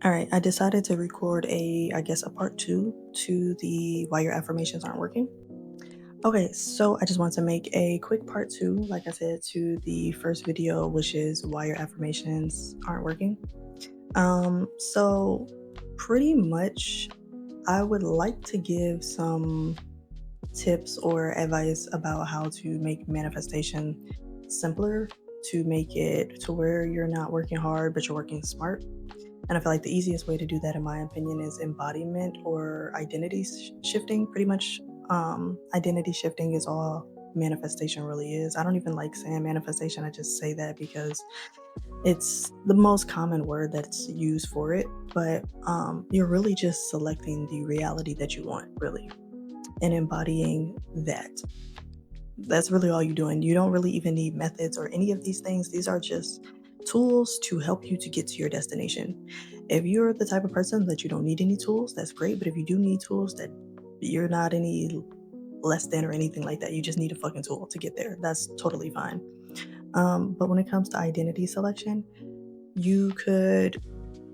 All right, I decided to record a part two to the why your affirmations aren't working. Okay, so I just want to make a quick part two, like I said, to the first video, which is why your affirmations aren't working. So pretty much, I would like to give some tips or advice about how to make manifestation simpler, to make it to where you're not working hard, but you're working smart. And I feel like the easiest way to do that, in my opinion, is embodiment or identity shifting. Pretty much, identity shifting is all manifestation really is. I don't even like saying manifestation. I just say that because it's the most common word that's used for it. But you're really just selecting the reality that you want, really, and embodying that. That's really all you're doing. You don't really even need methods or any of these things. These are just tools to help you to get to your destination. If you're the type of person that you don't need any tools, that's great. But if you do need tools, that you're not any less than or anything like that. You just need a fucking tool to get there. That's totally fine. But when it comes to identity selection, you could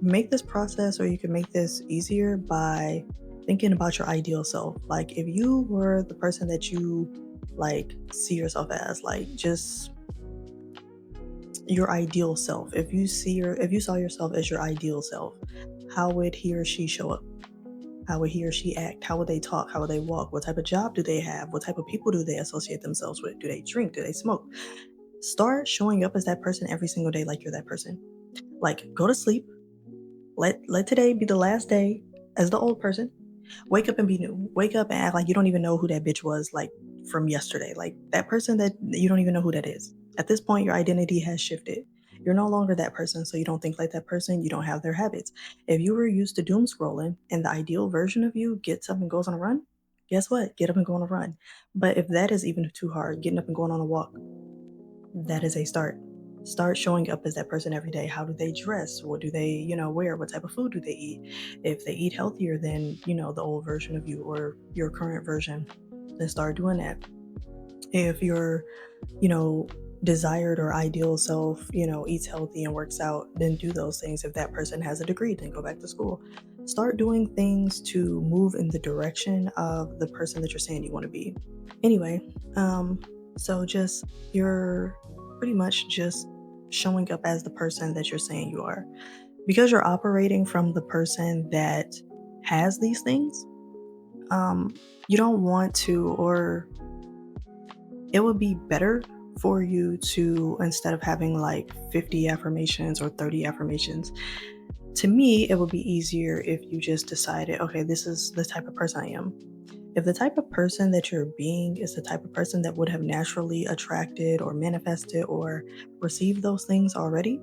make this process or you could make this easier by thinking about your ideal self. Like if you were the person that you like see yourself as, like just your ideal self. If you saw yourself as your ideal self, how would he or she show up? How would he or she act? How would they talk? How would they walk? What type of job do they have? What type of people do they associate themselves with? Do they drink? Do they smoke? Start showing up as that person every single day like you're that person. Like go to sleep. Let today be the last day as the old person. Wake up and be new. Wake up and act like you don't even know who that bitch was, like from yesterday. Like that person that you don't even know who that is. At this point, your identity has shifted. You're no longer that person, so you don't think like that person. You don't have their habits. If you were used to doom scrolling and the ideal version of you gets up and goes on a run, guess what? Get up and go on a run. But if that is even too hard, getting up and going on a walk, that is a start. Start showing up as that person every day. How do they dress? What do they, wear? What type of food do they eat? If they eat healthier than, the old version of you or your current version, then start doing that. If your, you know, desired or ideal self, eats healthy and works out, then do those things. If that person has a degree, then go back to school. Start doing things to move in the direction of the person that you're saying you want to be. Anyway, so just you're pretty much just showing up as the person that you're saying you are. Because you're operating from the person that has these things, you don't want to, or it would be better for you to, instead of having like 50 affirmations or 30 affirmations, to me, it would be easier if you just decided, okay, this is the type of person I am. If the type of person that you're being is the type of person that would have naturally attracted or manifested or received those things already,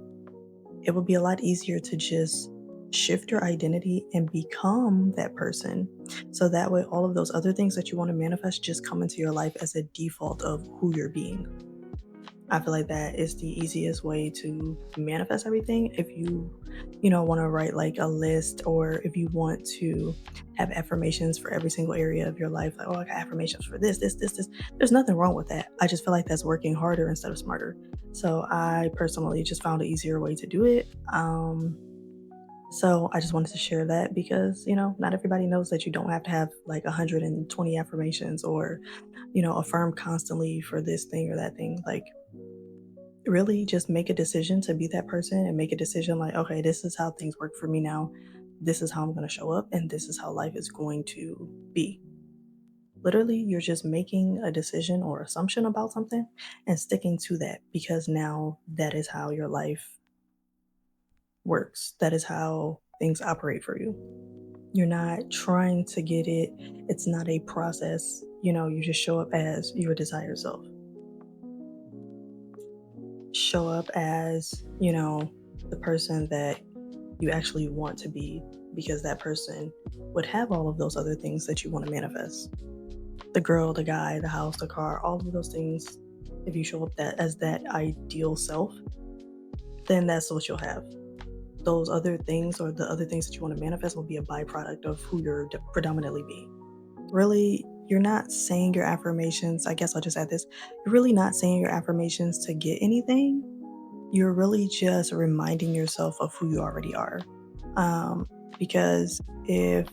it would be a lot easier to just shift your identity and become that person. So that way, all of those other things that you want to manifest just come into your life as a default of who you're being. I feel like that is the easiest way to manifest everything. If you want to write like a list, or if you want to have affirmations for every single area of your life, like, oh, I got affirmations for this, this, this, this. There's nothing wrong with that. I just feel like that's working harder instead of smarter. So I personally just found an easier way to do it. So I just wanted to share that because, not everybody knows that you don't have to have like 120 affirmations or, affirm constantly for this thing or that thing. Like, really just make a decision to be that person and make a decision like, okay, this is how things work for me now. This is how I'm going to show up, and this is how life is going to be. Literally, you're just making a decision or assumption about something and sticking to that because now that is how your life works. That is how things operate for you. You're not trying to get it, it's not a process. You just show up as your desired self. Show up as, the person that you actually want to be, because that person would have all of those other things that you want to manifest. The girl, the guy, the house, the car, all of those things. If you show up that as that ideal self, then that's what you'll have. Those other things or the other things that you want to manifest will be a byproduct of who you're predominantly being. Really, you're not saying your affirmations. I guess I'll just add this. You're really not saying your affirmations to get anything. You're really just reminding yourself of who you already are. Because if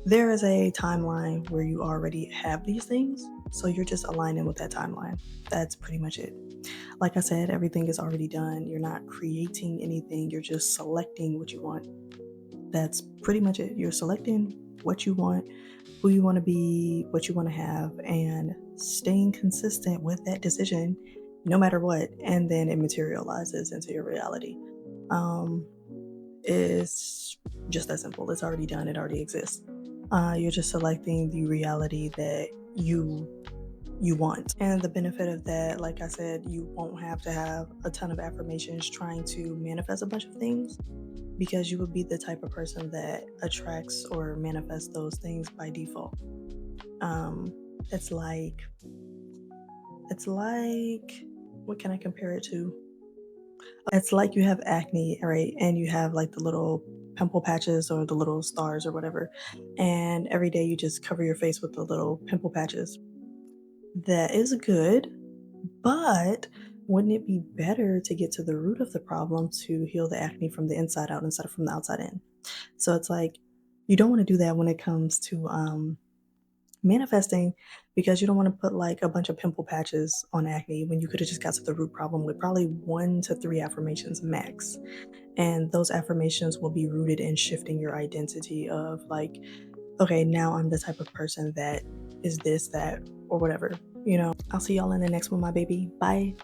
there is a timeline where you already have these things, so you're just aligning with that timeline. That's pretty much it. Like I said, everything is already done. You're not creating anything, you're just selecting what you want. That's pretty much it. You're selecting what you want, who you want to be, what you want to have, and staying consistent with that decision no matter what. And then it materializes into your reality. Um, it's just that simple. It's already done, it already exists. You're just selecting the reality that you want. And the benefit of that, like I said, you won't have to have a ton of affirmations trying to manifest a bunch of things because you would be the type of person that attracts or manifests those things by default. Um, it's like it's like what can I compare it to? It's like you have acne, right? And you have like the little pimple patches or the little stars or whatever. And every day you just cover your face with the little pimple patches. That is good, but wouldn't it be better to get to the root of the problem to heal the acne from the inside out instead of from the outside in? So it's like you don't want to do that when it comes to manifesting because you don't want to put like a bunch of pimple patches on acne when you could have just got to the root problem with probably 1 to 3 affirmations max. And those affirmations will be rooted in shifting your identity of like, okay, now I'm the type of person that is this, that, or whatever. I'll see y'all in the next one, my baby. Bye.